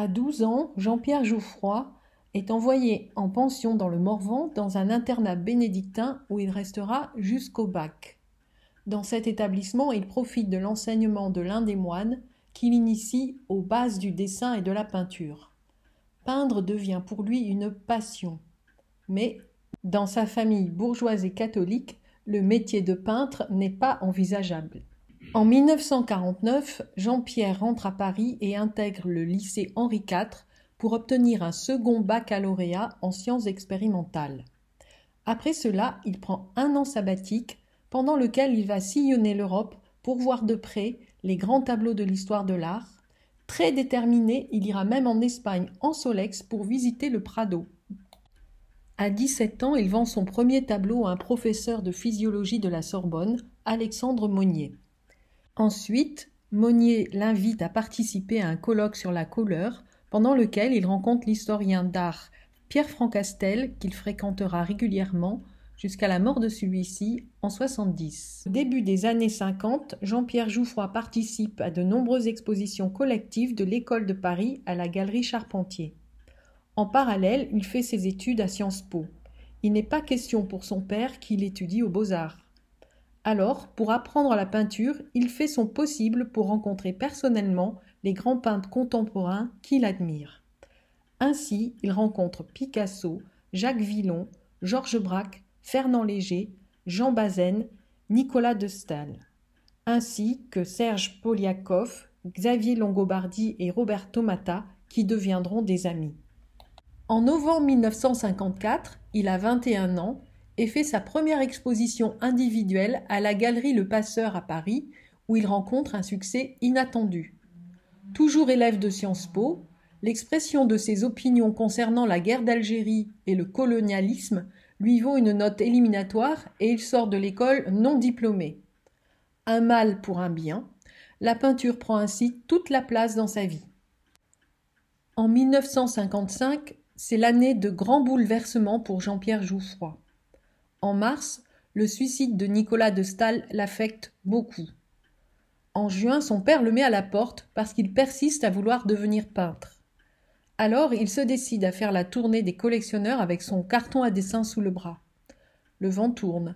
À 12 ans, Jean-Pierre Jouffroy est envoyé en pension dans le Morvan dans un internat bénédictin où il restera jusqu'au bac. Dans cet établissement, il profite de l'enseignement de l'un des moines qui l'initie aux bases du dessin et de la peinture. Peindre devient pour lui une passion. Mais, dans sa famille bourgeoise et catholique, le métier de peintre n'est pas envisageable. En 1949, Jean-Pierre rentre à Paris et intègre le lycée Henri IV pour obtenir un second baccalauréat en sciences expérimentales. Après cela, il prend un an sabbatique pendant lequel il va sillonner l'Europe pour voir de près les grands tableaux de l'histoire de l'art. Très déterminé, il ira même en Espagne en Solex pour visiter le Prado. À 17 ans, il vend son premier tableau à un professeur de physiologie de la Sorbonne, Alexandre Monnier. Ensuite, Monnier l'invite à participer à un colloque sur la couleur, pendant lequel il rencontre l'historien d'art Pierre Francastel, qu'il fréquentera régulièrement jusqu'à la mort de celui-ci en 70. Au début des années 50, Jean-Pierre Jouffroy participe à de nombreuses expositions collectives de l'École de Paris à la Galerie Charpentier. En parallèle, il fait ses études à Sciences Po. Il n'est pas question pour son père qu'il étudie aux Beaux-Arts. Alors, pour apprendre la peinture, il fait son possible pour rencontrer personnellement les grands peintres contemporains qu'il admire. Ainsi, il rencontre Picasso, Jacques Villon, Georges Braque, Fernand Léger, Jean Bazin, Nicolas de Staël, ainsi que Serge Poliakoff, Xavier Longobardi et Roberto Matta, qui deviendront des amis. En novembre 1954, il a 21 ans et fait sa première exposition individuelle à la Galerie Le Passeur à Paris, où il rencontre un succès inattendu. Toujours élève de Sciences Po, l'expression de ses opinions concernant la guerre d'Algérie et le colonialisme lui vaut une note éliminatoire et il sort de l'école non diplômé. Un mal pour un bien, la peinture prend ainsi toute la place dans sa vie. En 1955, c'est l'année de grands bouleversements pour Jean-Pierre Jouffroy. En mars, le suicide de Nicolas de Staël l'affecte beaucoup. En juin, son père le met à la porte parce qu'il persiste à vouloir devenir peintre. Alors, il se décide à faire la tournée des collectionneurs avec son carton à dessin sous le bras. Le vent tourne.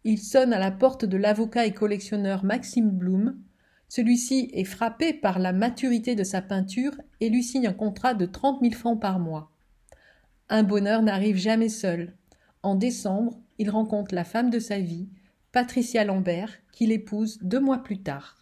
Il sonne à la porte de l'avocat et collectionneur Maxime Blum. Celui-ci est frappé par la maturité de sa peinture et lui signe un contrat de 30 000 francs par mois. Un bonheur n'arrive jamais seul. En décembre, il rencontre la femme de sa vie, Patricia Lambert, qu'il épouse 2 mois plus tard.